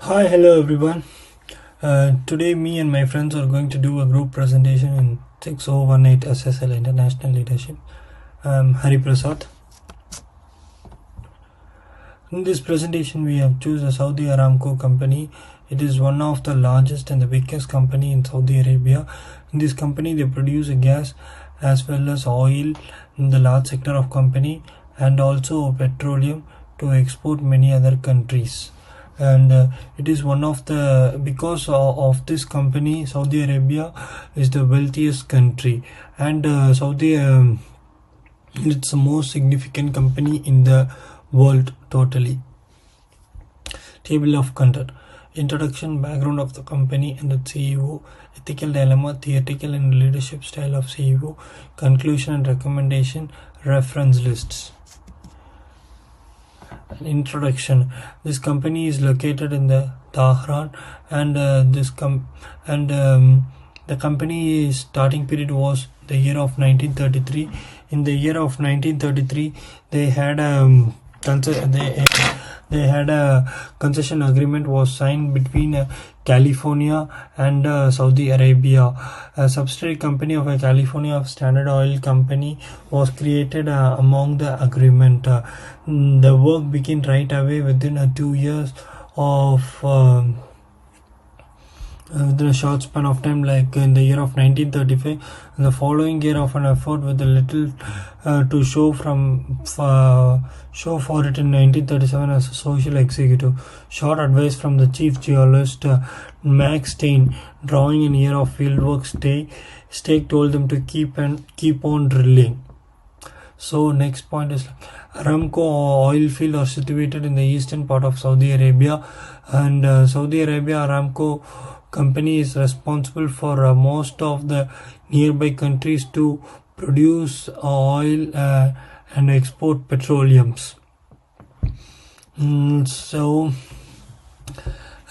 Hi, hello everyone. Today, me and my friends are going to do a group presentation in 6018 SSL International Leadership. I'm Hari Prasad. In this presentation, we have chosen the Saudi Aramco company. It is one of the largest and the biggest company in Saudi Arabia. In this company, they produce gas as well as oil in the large sector of company and also petroleum to export many other countries. And it is one of the because of this company, Saudi Arabia is the wealthiest country, and it's the most significant company in the world totally. Table of content: introduction, background of the company and the CEO, ethical dilemma, theoretical and leadership style of CEO, conclusion and recommendation, reference lists. Introduction: this company is located in the Tehran, and the company's starting period was the year of 1933. In the year of 1933, they had they had a concession agreement was signed between California and Saudi Arabia. A subsidiary company of a California Standard Oil Company was created among the agreement. The work began right away within 2 years of within a short span of time, like in the year of 1935. The following year of an effort with a little to show for it in 1937 as a social executive. Short advice from the chief geologist Max Stein, drawing in year of fieldwork. Stake told them to keep on drilling. So next point is Aramco oil field are situated in the eastern part of Saudi Arabia, and Saudi Arabia Aramco company is responsible for most of the nearby countries to produce oil and export petroleums. So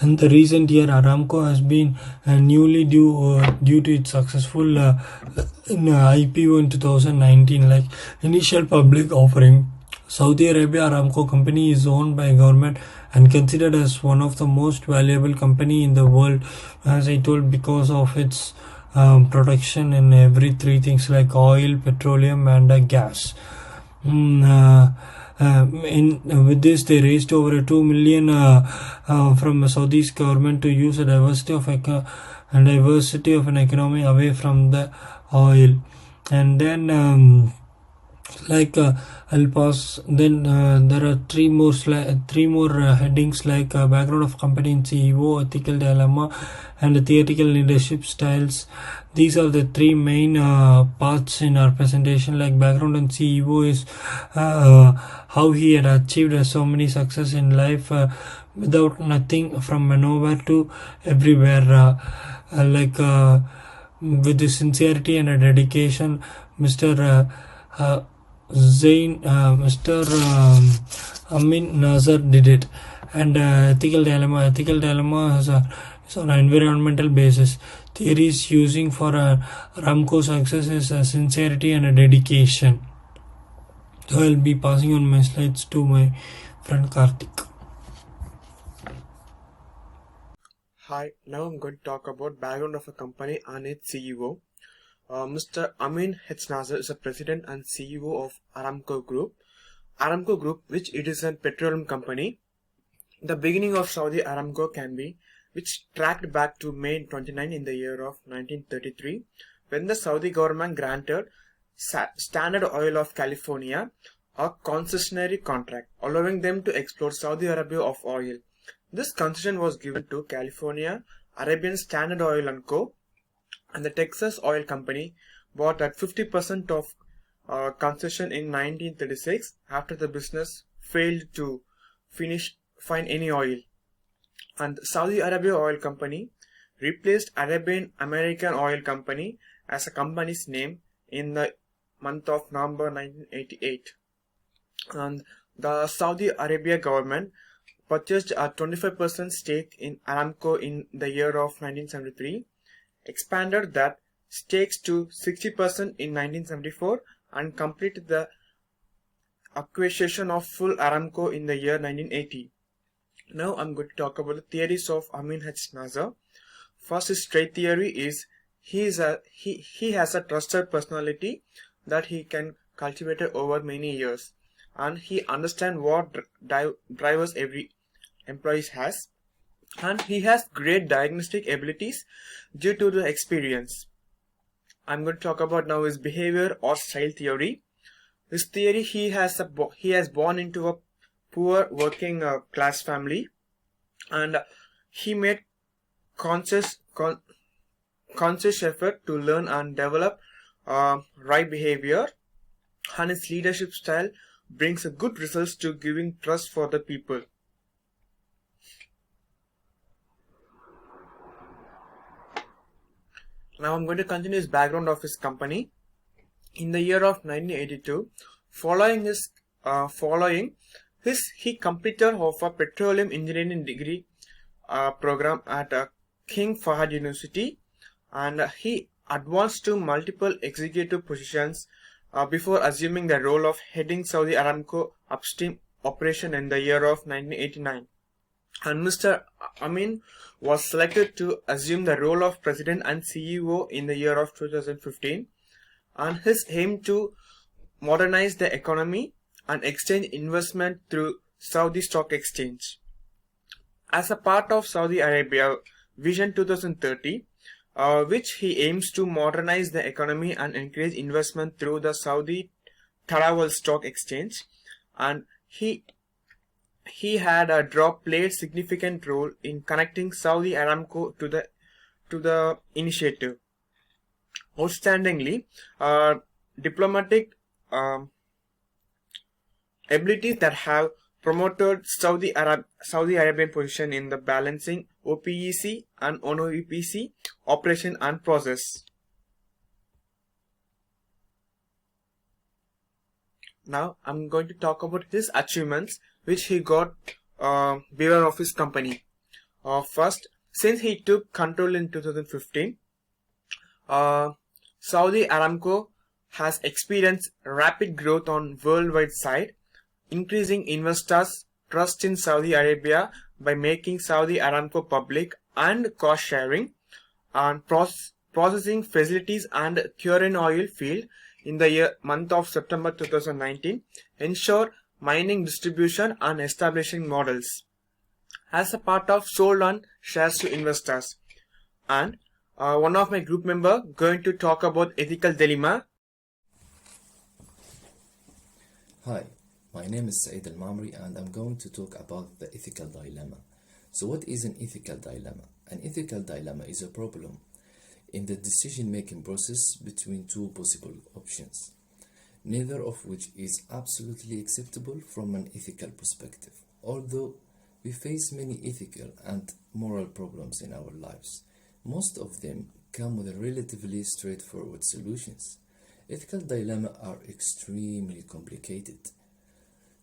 in the recent year, Aramco has been newly due to its successful IPO in 2019, like initial public offering. Saudi Arabia Aramco company is owned by government and considered as one of the most valuable company in the world, as I told, because of its production in every three things like oil, petroleum, and gas. With this, they raised over 2 million from Saudi's government to use a diversity of an economy away from the oil. And then I'll pause. Then there are three more headings, like background of company and CEO, ethical dilemma, and the theoretical leadership styles. These are the three main parts in our presentation. Like background and CEO is how he had achieved so many success in life without nothing, from nowhere to everywhere. With the sincerity and dedication, Mr. Mr. Amin Nazar did it. And ethical dilemma is on an environmental basis. Theories using for Aramco success is sincerity and dedication. So I'll be passing on my slides to my friend Karthik. Hi, now I'm going to talk about background of a company and its CEO. Mr. Amin Nazar is the president and CEO of Aramco Group. Aramco Group, which it is a petroleum company. The beginning of Saudi Aramco can be, which tracked back to May 29 in the year of 1933, when the Saudi government granted Standard Oil of California a concessionary contract, allowing them to explore Saudi Arabia of oil. This concession was given to California Arabian Standard Oil & Co. and the Texas Oil Company bought at 50% of concession in 1936 after the business failed to find any oil. And Saudi Arabia Oil Company replaced Arabian American Oil Company as a company's name in the month of November 1988. And the Saudi Arabia government purchased a 25% stake in Aramco in the year of 1973, expanded that stakes to 60% in 1974, and completed the acquisition of full Aramco in the year 1980. Now I'm going to talk about the theories of Amin H. Nazar. First, his trait theory is he has a trusted personality that he can cultivate over many years, and he understands what drivers every employee has, and he has great diagnostic abilities due to the experience. I'm going to talk about now his behavior or style theory. This theory, he has born into a poor working class family, and he made conscious conscious effort to learn and develop right behavior, and his leadership style brings a good results to giving trust for the people. Now I'm going to continue his background of his company. In the year of 1982, he completed of a petroleum engineering degree program at King Fahd University, and he advanced to multiple executive positions before assuming the role of heading Saudi Aramco upstream operation in the year of 1989. And Mr. Amin was selected to assume the role of president and CEO in the year of 2015, and his aim to modernize the economy and exchange investment through Saudi Stock Exchange. As a part of Saudi Arabia Vision 2030, which he aims to modernize the economy and encourage investment through the Saudi Tarawal Stock Exchange, and he had a drop played significant role in connecting Saudi Aramco to the initiative. Outstandingly, diplomatic abilities that have promoted Saudi Arabian position in the balancing OPEC and ONOEPC operation and process. Now I'm going to talk about his achievements which he got beware of his company. First, since he took control in 2015, Saudi Aramco has experienced rapid growth on worldwide side, increasing investors' trust in Saudi Arabia by making Saudi Aramco public and cost sharing, and processing facilities and Kuran oil field in the month of September 2019 ensure mining distribution and establishing models as a part of sold on shares to investors. And one of my group member going to talk about ethical dilemma. Hi, my name is Saeed Al-Mamri and I'm going to talk about the ethical dilemma. So what is an ethical dilemma? An ethical dilemma is a problem in the decision-making process between two possible options, neither of which is absolutely acceptable from an ethical perspective. Although we face many ethical and moral problems in our lives, most of them come with relatively straightforward solutions. Ethical dilemmas are extremely complicated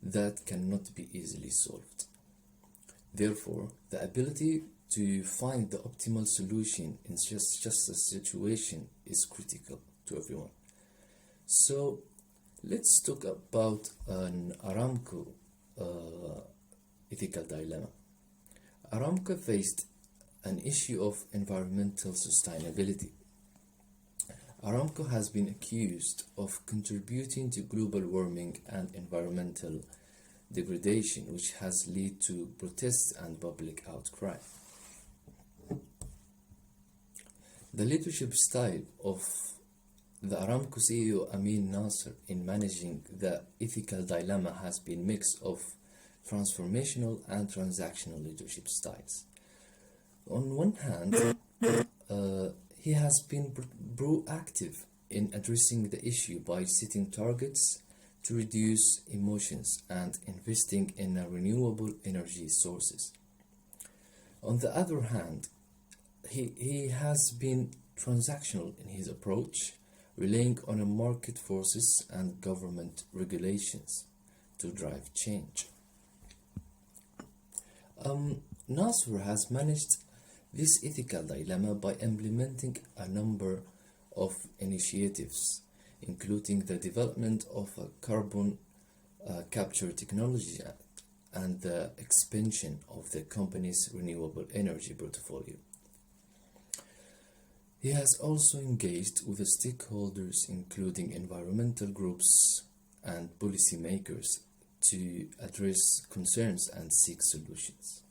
that cannot be easily solved. Therefore, the ability to find the optimal solution in just a situation is critical to everyone. So, let's talk about an Aramco ethical dilemma. Aramco faced an issue of environmental sustainability. Aramco has been accused of contributing to global warming and environmental degradation, which has led to protests and public outcry. The leadership style of the Aramco CEO Amin Nasser in managing the ethical dilemma has been a mix of transformational and transactional leadership styles. On one hand, he has been proactive in addressing the issue by setting targets to reduce emissions and investing in renewable energy sources. On the other hand, he has been transactional in his approach, relying on market forces and government regulations to drive change. Nasser has managed this ethical dilemma by implementing a number of initiatives, including the development of a carbon capture technology and the expansion of the company's renewable energy portfolio. He has also engaged with the stakeholders, including environmental groups and policymakers, to address concerns and seek solutions.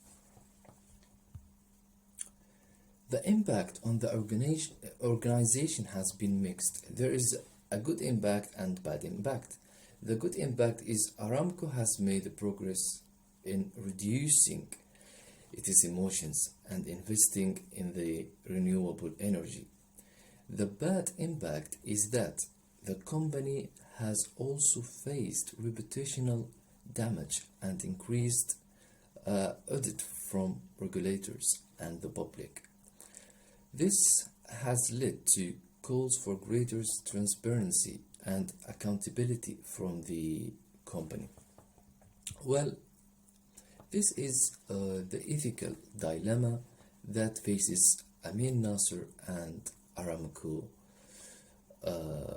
The impact on the organization has been mixed. There is a good impact and bad impact. The good impact is Aramco has made progress in reducing its emissions and investing in the renewable energy. The bad impact is that the company has also faced reputational damage and increased audit from regulators and the public. This has led to calls for greater transparency and accountability from the company. Well, this is the ethical dilemma that faces Amin Nasser and Aramco. Uh,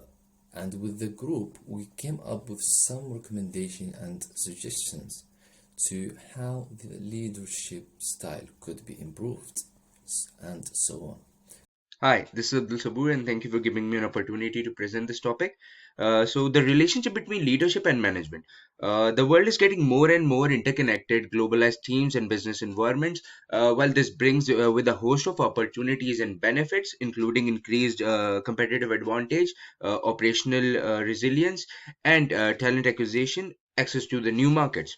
and with the group, we came up with some recommendations and suggestions to how the leadership style could be improved, and so on. Hi, this is Abdul Sabur, and thank you for giving me an opportunity to present this topic. So, the relationship between leadership and management. The world is getting more and more interconnected, globalized teams and business environments. While this brings with a host of opportunities and benefits, including increased competitive advantage, operational resilience, and talent acquisition, access to the new markets.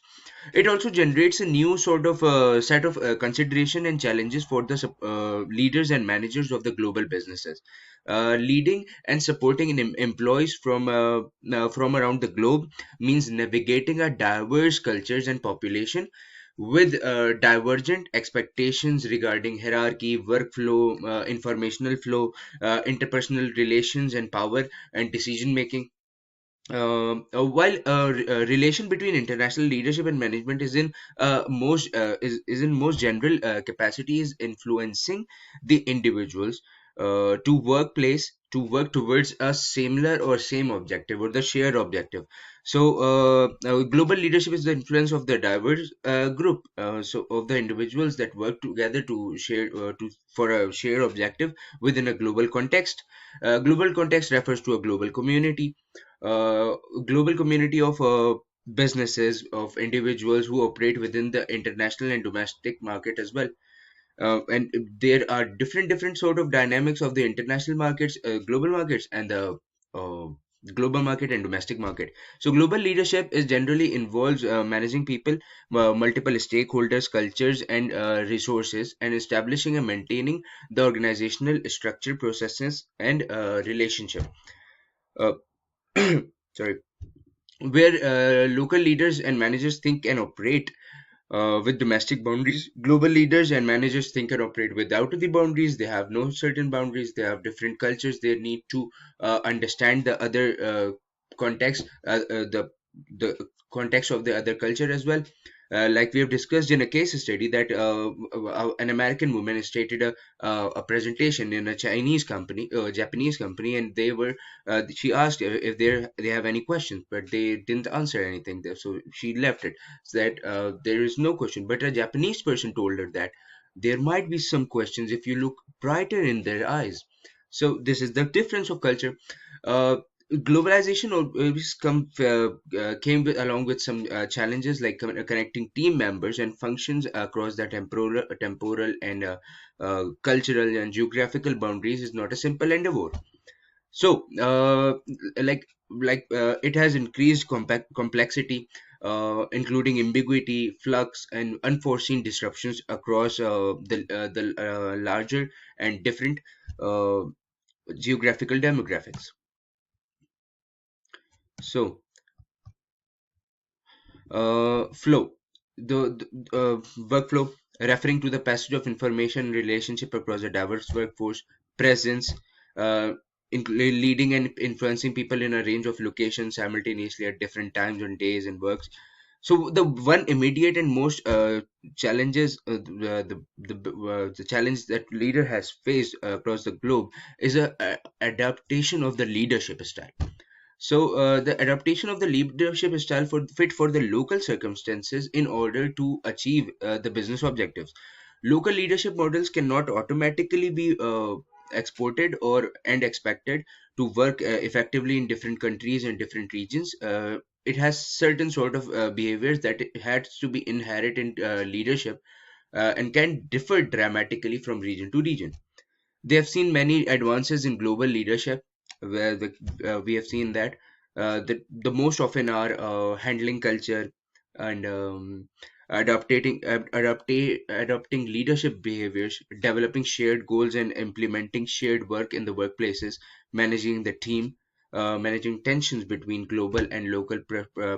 It also generates a new sort of set of consideration and challenges for the leaders and managers of the global businesses. Leading and supporting employees from around the globe means navigating a diverse cultures and population with divergent expectations regarding hierarchy, workflow, informational flow, interpersonal relations, and power and decision making. While relation between international leadership and management is in most general capacities influencing the individuals to work towards a similar or same objective or the shared objective. So global leadership is the influence of the diverse group so of the individuals that work together to share to for a shared objective within a global context. Global context refers to a uh, global community of businesses of individuals who operate within the international and domestic market as well. And there are different sort of dynamics of the international markets, global markets, and the uh, global market and domestic market. So global leadership is generally involves managing people, multiple stakeholders, cultures, and resources, and establishing and maintaining the organizational structure, processes, and relationship. uh, Sorry, where local leaders and managers think and operate with domestic boundaries. Global leaders and managers think and operate without the boundaries. They have no certain boundaries. They have different cultures. They need to understand the other context, the context of the other culture as well. Like we have discussed in a case study that an American woman stated a presentation in a Japanese company, and she asked if they have any questions, but they didn't answer anything there, so she left it. That there is no question, but a Japanese person told her that there might be some questions if you look brighter in their eyes. So this is the difference of culture. uh, Globalization came along with some challenges like connecting team members and functions across the temporal and cultural and geographical boundaries is not a simple endeavor. So it has increased complexity, including ambiguity, flux, and unforeseen disruptions across the larger and different uh, geographical demographics. So flow, the workflow, referring to the passage of information relationship across a diverse workforce. Presence, uh, leading and influencing people in a range of locations simultaneously at different times and days and works. So the one immediate and most challenges the challenge that leader has faced across the globe is a adaptation of the leadership style. The adaptation of the leadership style for fit for the local circumstances in order to achieve the business objectives. Local leadership models cannot automatically be exported or and expected to work effectively in different countries and different regions. It has certain sort of behaviors that it has to be inherent in leadership and can differ dramatically from region to region. They have seen many advances in global leadership, where we have seen that the most often are handling culture and adopting leadership behaviors, developing shared goals and implementing shared work in the workplaces, managing the team, managing tensions between global and local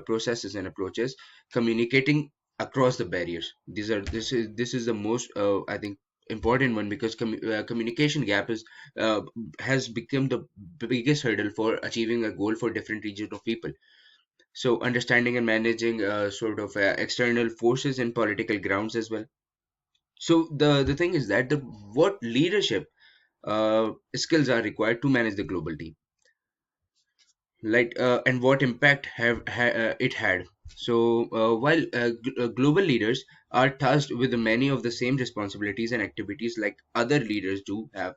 processes and approaches, communicating across the barriers. This is the most I think important one, because communication gap is has become the biggest hurdle for achieving a goal for different regions of people. So understanding and managing external forces and political grounds as well. So the thing is that the what leadership skills are required to manage the global team, and what impact it had. While global leaders are tasked with many of the same responsibilities and activities like other leaders do have,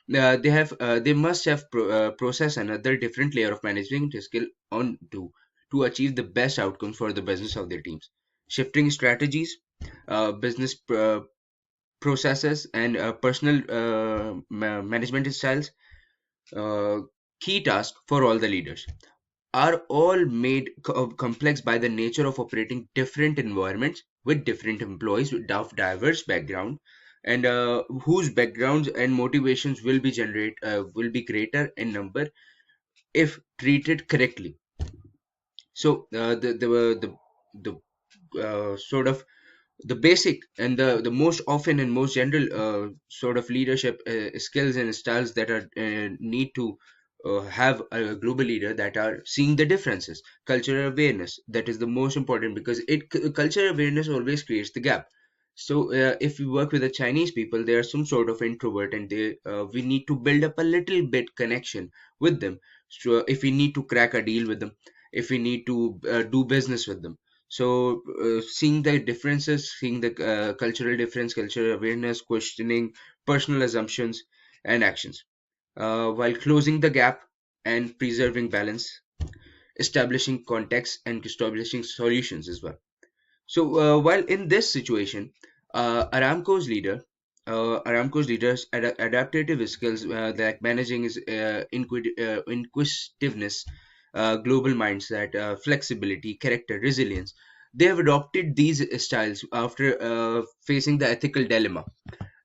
they must have process another different layer of management skill on to achieve the best outcomes for the business of their teams. Shifting strategies, business processes, and personal management styles, uh, key task for all the leaders, are all made complex by the nature of operating different environments with different employees of diverse background, and whose backgrounds and motivations will be greater in number if treated correctly. So sort of the basic and the most often and most general sort of leadership skills and styles that are need to have a global leader, that are seeing the differences. Cultural awareness, that is the most important, because cultural awareness always creates the gap. If we work with the Chinese people, they are some sort of introvert, and they we need to build up a little bit connection with them. So if we need to crack a deal with them, if we need to do business with them, seeing the differences, seeing the cultural difference, cultural awareness, questioning personal assumptions and actions, while closing the gap and preserving balance, establishing context and establishing solutions as well. While in this situation, Aramco's leaders adaptive skills, like managing is inquisitiveness, global mindset, flexibility, character, resilience. They have adopted these styles after facing the ethical dilemma.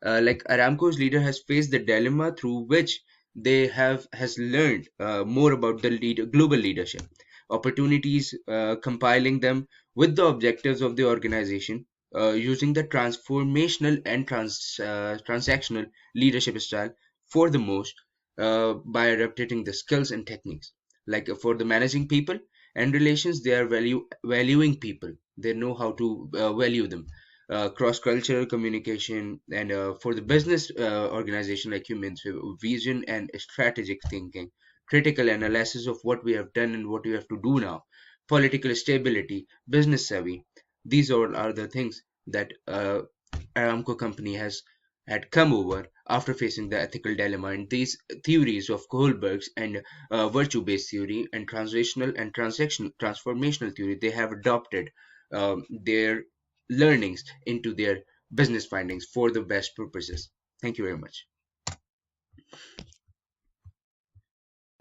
Like Aramco's leader has faced the dilemma through which they have has learned more about the global leadership opportunities, compiling them with the objectives of the organization, using the transformational and transactional leadership style for the most, by adapting the skills and techniques. Like for the managing people and relations, they are valuing people. They know how to value them. Cross-cultural communication, and for the business organization like humans, vision and strategic thinking, critical analysis of what we have done and what we have to do now, political stability, business savvy. These all are the things that Aramco company has had come over after facing the ethical dilemma. And these theories of Kohlberg's and virtue-based theory and translational and transformational theory, they have adopted their learnings into their business findings for the best purposes. Thank you very much.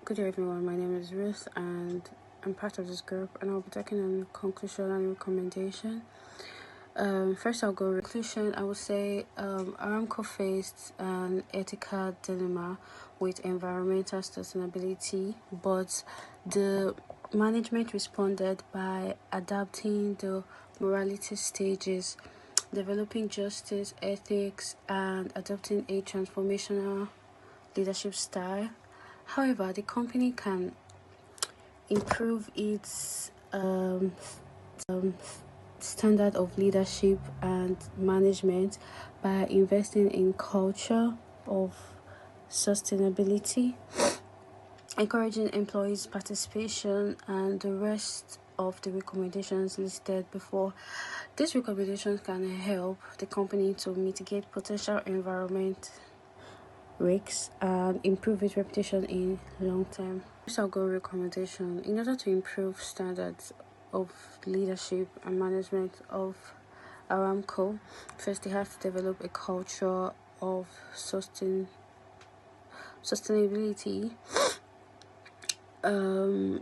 Good day, everyone. My name is Ruth, and I'm part of this group, and I'll be talking on conclusion and recommendation. First, I'll go conclusion. I would say Aramco faced an ethical dilemma with environmental sustainability, but the management responded by adapting the morality stages, developing justice, ethics, and adopting a transformational leadership style. However, the company can improve its standard of leadership and management by investing in culture of sustainability, encouraging employees' participation, and the rest of the recommendations listed before. These recommendations can help the company to mitigate potential environment risks and improve its reputation in long term. This I'll go recommendation. In order to improve standards of leadership and management of Aramco, first they have to develop a culture of sustainability.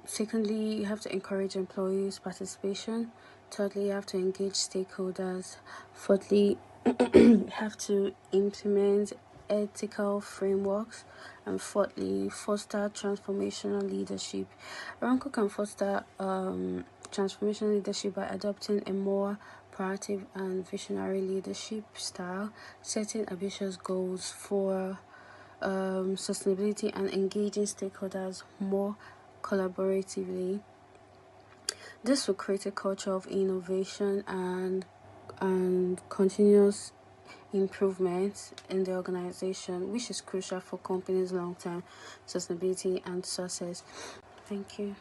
Secondly, you have to encourage employees' participation. Thirdly, you have to engage stakeholders. Fourthly, you have to implement ethical frameworks. And fourthly, foster transformational leadership. Aramco can foster transformational leadership by adopting a more proactive and visionary leadership style, setting ambitious goals for sustainability, and engaging stakeholders more collaboratively. This will create a culture of innovation and continuous improvement in the organization, which is crucial for companies' long-term sustainability and success. Thank you.